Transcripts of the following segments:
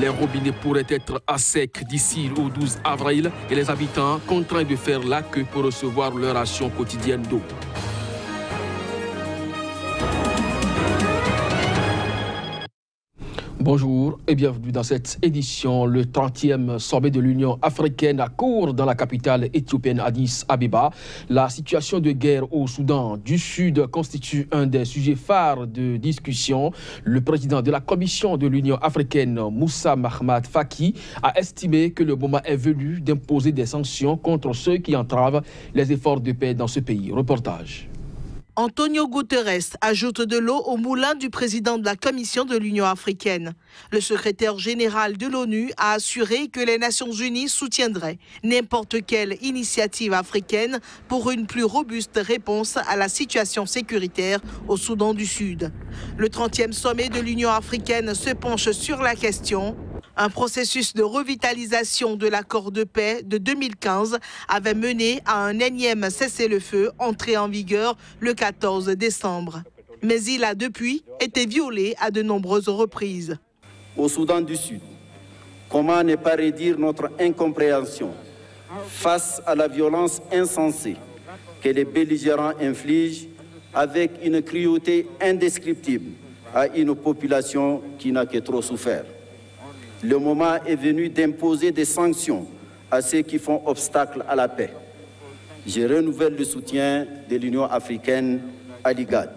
Les robinets pourraient être à sec d'ici au 12 avril et les habitants contraints de faire la queue pour recevoir leur ration quotidienne d'eau. Bonjour et bienvenue dans cette édition. Le 30e sommet de l'Union africaine a cours dans la capitale éthiopienne Addis Abeba. La situation de guerre au Soudan du Sud constitue un des sujets phares de discussion. Le président de la Commission de l'Union africaine, Moussa Mahamat Faki, a estimé que le moment est venu d'imposer des sanctions contre ceux qui entravent les efforts de paix dans ce pays. Reportage. Antonio Guterres ajoute de l'eau au moulin du président de la Commission de l'Union africaine. Le secrétaire général de l'ONU a assuré que les Nations unies soutiendraient n'importe quelle initiative africaine pour une plus robuste réponse à la situation sécuritaire au Soudan du Sud. Le 30e sommet de l'Union africaine se penche sur la question. Un processus de revitalisation de l'accord de paix de 2015 avait mené à un énième cessez-le-feu entré en vigueur le 14 décembre. Mais il a depuis été violé à de nombreuses reprises. Au Soudan du Sud, comment ne pas redire notre incompréhension face à la violence insensée que les belligérants infligent avec une cruauté indescriptible à une population qui n'a que trop souffert. Le moment est venu d'imposer des sanctions à ceux qui font obstacle à la paix. Je renouvelle le soutien de l'Union africaine à l'IGAD.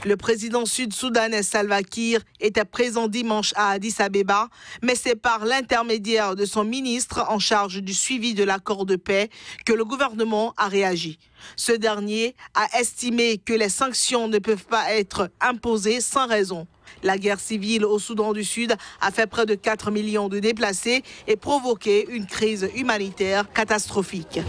Le président sud-soudanais Salva Kiir était présent dimanche à Addis Abeba, mais c'est par l'intermédiaire de son ministre en charge du suivi de l'accord de paix que le gouvernement a réagi. Ce dernier a estimé que les sanctions ne peuvent pas être imposées sans raison. La guerre civile au Soudan du Sud a fait près de 4 millions de déplacés et provoqué une crise humanitaire catastrophique.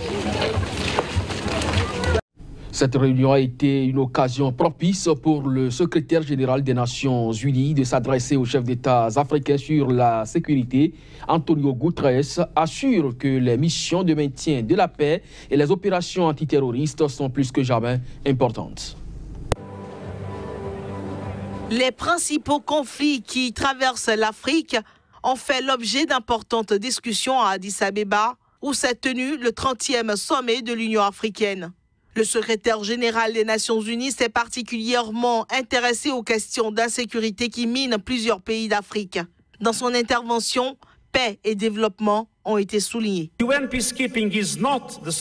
Cette réunion a été une occasion propice pour le secrétaire général des Nations Unies de s'adresser aux chefs d'État africains sur la sécurité. Antonio Guterres assure que les missions de maintien de la paix et les opérations antiterroristes sont plus que jamais importantes. Les principaux conflits qui traversent l'Afrique ont fait l'objet d'importantes discussions à Addis Abeba, où s'est tenu le 30e sommet de l'Union africaine. Le secrétaire général des Nations Unies s'est particulièrement intéressé aux questions d'insécurité qui minent plusieurs pays d'Afrique. Dans son intervention, paix et développement ont été soulignés.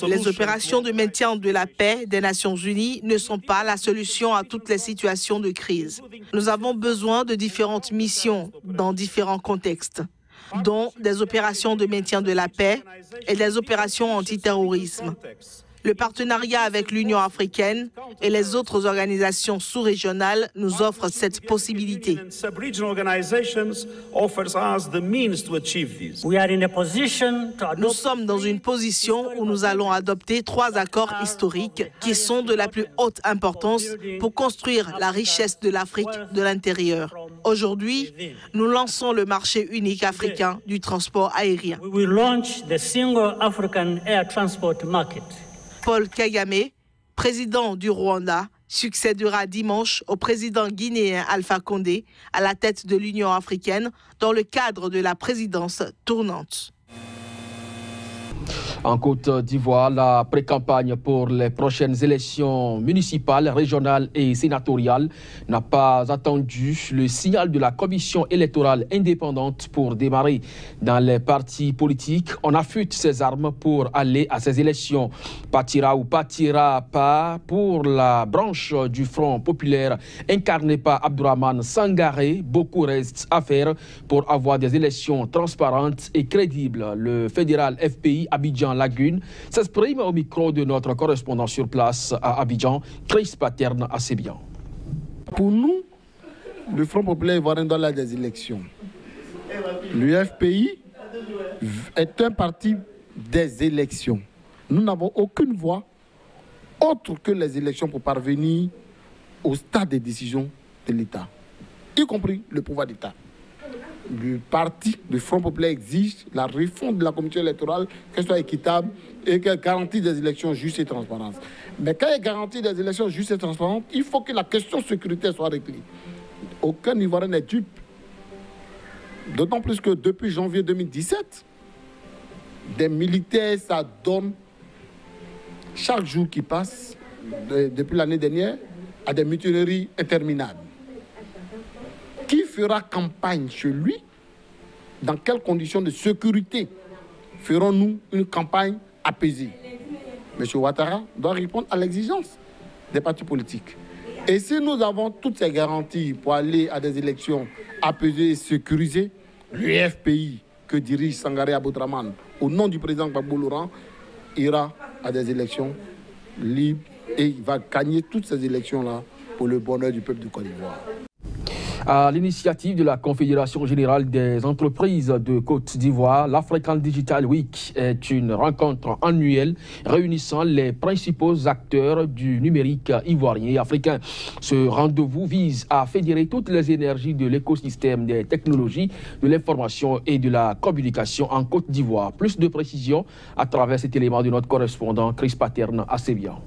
Les opérations de maintien de la paix des Nations Unies ne sont pas la solution à toutes les situations de crise. Nous avons besoin de différentes missions dans différents contextes, dont des opérations de maintien de la paix et des opérations antiterrorisme. Le partenariat avec l'Union africaine et les autres organisations sous-régionales nous offrent cette possibilité. Nous sommes dans une position où nous allons adopter 3 accords historiques qui sont de la plus haute importance pour construire la richesse de l'Afrique de l'intérieur. Aujourd'hui, nous lançons le marché unique africain du transport aérien. Paul Kagame, président du Rwanda, succédera dimanche au président guinéen Alpha Condé à la tête de l'Union africaine dans le cadre de la présidence tournante. En Côte d'Ivoire, la pré-campagne pour les prochaines élections municipales, régionales et sénatoriales n'a pas attendu le signal de la commission électorale indépendante pour démarrer. Dans les partis politiques, on affûte ses armes pour aller à ces élections. Partira ou partira pas pour la branche du Front populaire incarnée par Abdourahmane Sangaré. Beaucoup reste à faire pour avoir des élections transparentes et crédibles. Le fédéral FPI Abidjan-Lagune s'exprime au micro de notre correspondant sur place à Abidjan, Chris Paterne Assébian. Pour nous, le Front populaire ivoirien doit aller à des élections. Le FPI est un parti des élections. Nous n'avons aucune voie autre que les élections pour parvenir au stade des décisions de l'État, y compris le pouvoir d'État. Le parti du Front populaire exige la réforme de la commission électorale, qu'elle soit équitable et qu'elle garantisse des élections justes et transparentes. Mais quand elle garantit des élections justes et transparentes, il faut que la question sécuritaire soit réglée. Aucun Ivoirien n'est dupe. D'autant plus que depuis janvier 2017, des militaires s'adonnent chaque jour qui passe, depuis l'année dernière, à des mutineries interminables. Qui fera campagne chez lui? Dans quelles conditions de sécurité ferons-nous une campagne apaisée? M. Ouattara doit répondre à l'exigence des partis politiques. Et si nous avons toutes ces garanties pour aller à des élections apaisées et sécurisées, l'UFPI que dirige Sangaré Aboudraman au nom du président Gbagbo Laurent ira à des élections libres et il va gagner toutes ces élections-là pour le bonheur du peuple de Côte d'Ivoire. À l'initiative de la Confédération générale des entreprises de Côte d'Ivoire, l'African Digital Week est une rencontre annuelle réunissant les principaux acteurs du numérique ivoirien et africain. Ce rendez-vous vise à fédérer toutes les énergies de l'écosystème des technologies, de l'information et de la communication en Côte d'Ivoire. Plus de précisions à travers cet élément de notre correspondant Chris Paterne à Sébian.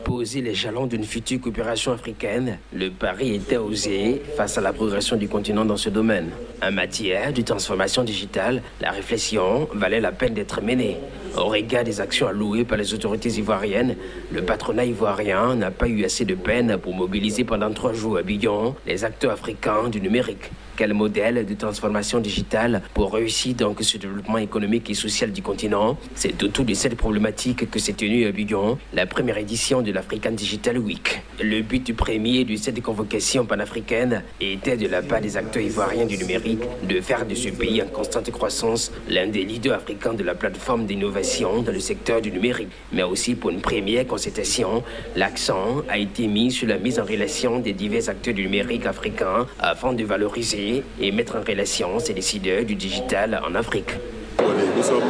Poser les jalons d'une future coopération africaine, le pari était osé face à la progression du continent dans ce domaine. En matière de transformation digitale, la réflexion valait la peine d'être menée. Au regard des actions allouées par les autorités ivoiriennes, le patronat ivoirien n'a pas eu assez de peine pour mobiliser pendant 3 jours à Abidjan les acteurs africains du numérique. Quel modèle de transformation digitale pour réussir donc ce développement économique et social du continent? C'est autour de cette problématique que s'est tenue à Abidjan la première édition de l'African Digital Week. Le but premier de cette convocation panafricaine était de la part des acteurs ivoiriens du numérique de faire de ce pays en constante croissance l'un des leaders africains de la plateforme d'innovation dans le secteur du numérique. Mais aussi pour une première concertation, l'accent a été mis sur la mise en relation des divers acteurs du numérique africains afin de valoriser et mettre en relation ces décideurs du digital en Afrique. Nous sommes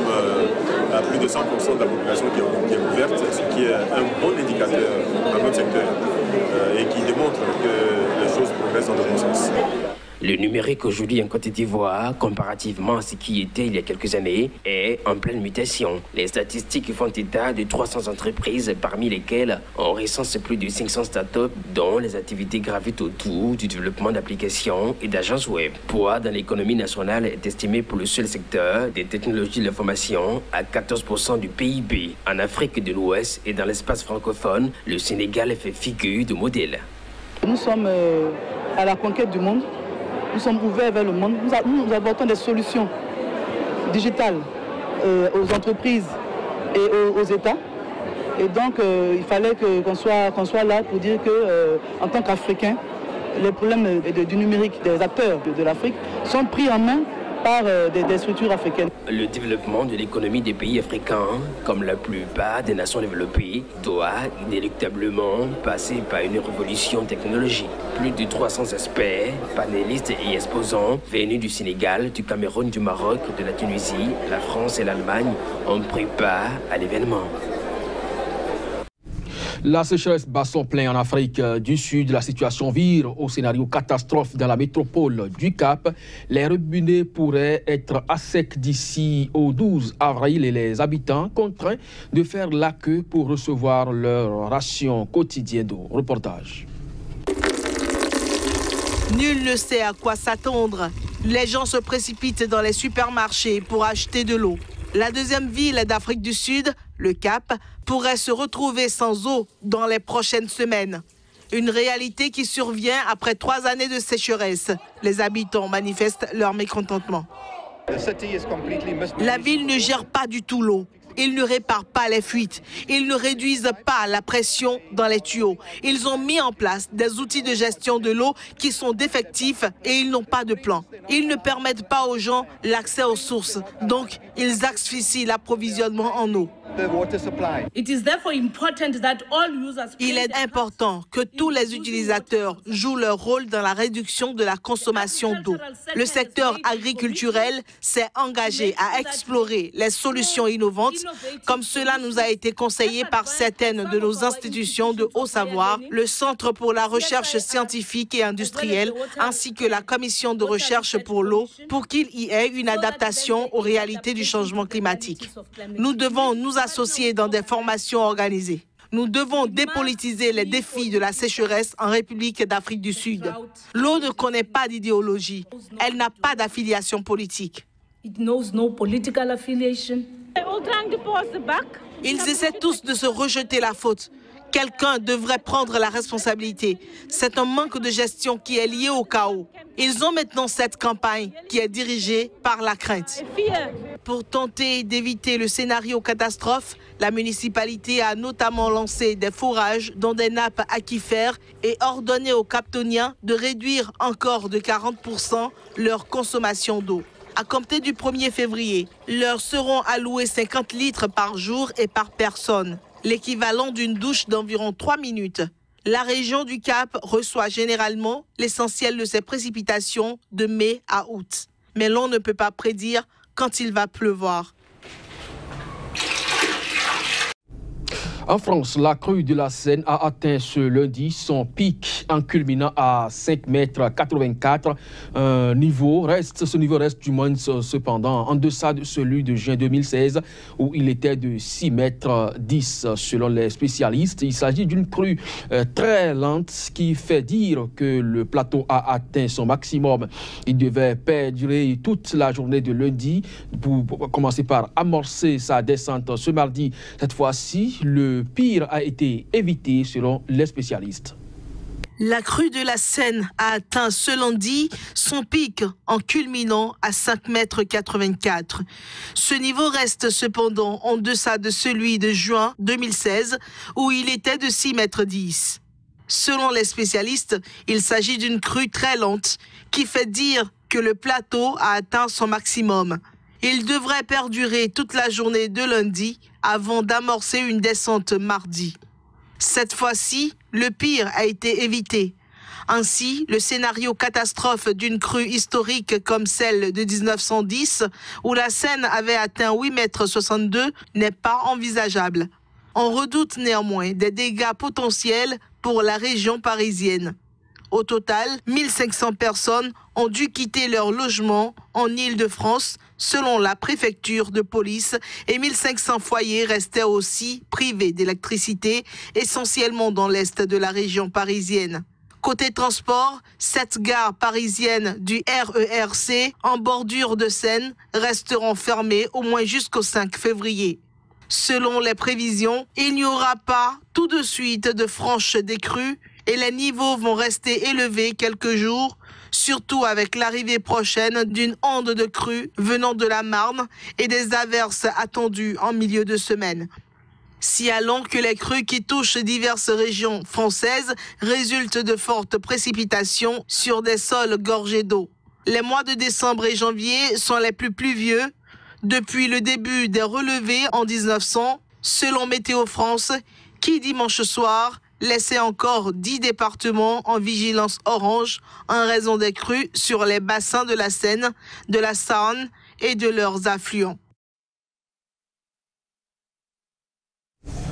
à plus de 100% de la population qui est couverte, ce qui est un bon indicateur dans notre secteur et qui démontre que les choses progressent dans le bon sens. Le numérique aujourd'hui en Côte d'Ivoire, comparativement à ce qui était il y a quelques années, est en pleine mutation. Les statistiques font état de 300 entreprises, parmi lesquelles on recense plus de 500 startups, dont les activités gravitent autour du développement d'applications et d'agences web. Poids dans l'économie nationale est estimé pour le seul secteur des technologies de l'information à 14% du PIB. En Afrique de l'Ouest et dans l'espace francophone, le Sénégal fait figure de modèle. Nous sommes à la conquête du monde. Nous sommes ouverts vers le monde. Nous apportons des solutions digitales aux entreprises et aux États. Et donc, il fallait qu'on soit là pour dire qu'en tant qu'Africains, les problèmes du numérique des acteurs de l'Afrique sont pris en main par des structures africaines. Le développement de l'économie des pays africains, comme la plupart des nations développées, doit inéluctablement passer par une révolution technologique. Plus de 300 experts, panélistes et exposants venus du Sénégal, du Cameroun, du Maroc, de la Tunisie, la France et l'Allemagne ont pris part à l'événement. La sécheresse bat son plein en Afrique du Sud. La situation vire au scénario catastrophe dans la métropole du Cap. Les robinets pourraient être à sec d'ici au 12 avril et les habitants contraints de faire la queue pour recevoir leur ration quotidienne d'eau. Reportage. Nul ne sait à quoi s'attendre. Les gens se précipitent dans les supermarchés pour acheter de l'eau. La deuxième ville d'Afrique du Sud, le Cap, pourrait se retrouver sans eau dans les prochaines semaines. Une réalité qui survient après 3 années de sécheresse. Les habitants manifestent leur mécontentement. La ville ne gère pas du tout l'eau. Ils ne réparent pas les fuites. Ils ne réduisent pas la pression dans les tuyaux. Ils ont mis en place des outils de gestion de l'eau qui sont défectifs et ils n'ont pas de plan. Ils ne permettent pas aux gens l'accès aux sources. Donc, ils asphyxient l'approvisionnement en eau. Il est important que tous les utilisateurs jouent leur rôle dans la réduction de la consommation d'eau. Le secteur agriculturel s'est engagé à explorer les solutions innovantes, comme cela nous a été conseillé par certaines de nos institutions de haut savoir, le Centre pour la recherche scientifique et industrielle, ainsi que la Commission de recherche pour l'eau, pour qu'il y ait une adaptation aux réalités du changement climatique. Nous devons nous associer dans des formations organisées. Nous devons dépolitiser les défis de la sécheresse en République d'Afrique du Sud. L'eau ne connaît pas d'idéologie. Elle n'a pas d'affiliation politique. Ils essaient tous de se rejeter la faute. Quelqu'un devrait prendre la responsabilité. C'est un manque de gestion qui est lié au chaos. Ils ont maintenant cette campagne qui est dirigée par la crainte. Pour tenter d'éviter le scénario catastrophe, la municipalité a notamment lancé des forages dans des nappes aquifères et ordonné aux Captoniens de réduire encore de 40% leur consommation d'eau. À compter du 1er février, leur seront alloués 50 litres par jour et par personne, l'équivalent d'une douche d'environ 3 minutes. La région du Cap reçoit généralement l'essentiel de ses précipitations de mai à août. Mais l'on ne peut pas prédire quand il va pleuvoir. En France, la crue de la Seine a atteint ce lundi son pic en culminant à 5,84 m. Ce niveau reste du moins cependant en deçà de celui de juin 2016 où il était de 6,10 m selon les spécialistes. Il s'agit d'une crue très lente qui fait dire que le plateau a atteint son maximum. Il devait perdurer toute la journée de lundi pour commencer par amorcer sa descente ce mardi. Cette fois-ci, le pire a été évité selon les spécialistes. La crue de la Seine a atteint ce lundi son pic en culminant à 5,84 m. Ce niveau reste cependant en deçà de celui de juin 2016 où il était de 6,10 m. Selon les spécialistes, il s'agit d'une crue très lente qui fait dire que le plateau a atteint son maximum. Il devrait perdurer toute la journée de lundi avant d'amorcer une descente mardi. Cette fois-ci, le pire a été évité. Ainsi, le scénario catastrophe d'une crue historique comme celle de 1910, où la Seine avait atteint 8,62 m, n'est pas envisageable. On redoute néanmoins des dégâts potentiels pour la région parisienne. Au total, 1500 personnes ont dû quitter leur logement en Île-de-France, selon la préfecture de police, et 1500 foyers restaient aussi privés d'électricité, essentiellement dans l'est de la région parisienne. Côté transport, 7 gares parisiennes du RERC en bordure de Seine resteront fermées au moins jusqu'au 5 février. Selon les prévisions, il n'y aura pas tout de suite de franche décrue et les niveaux vont rester élevés quelques jours, surtout avec l'arrivée prochaine d'une onde de crue venant de la Marne et des averses attendues en milieu de semaine. Signalons que les crues qui touchent diverses régions françaises résultent de fortes précipitations sur des sols gorgés d'eau. Les mois de décembre et janvier sont les plus pluvieux depuis le début des relevés en 1900, selon Météo France, qui dimanche soir laissait encore 10 départements en vigilance orange en raison des crues sur les bassins de la Seine, de la Sarne et de leurs affluents.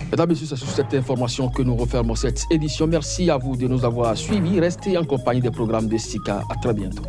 Mesdames et messieurs, c'est sur cette information que nous refermons cette édition. Merci à vous de nous avoir suivis. Restez en compagnie des programmes de SICA. À très bientôt.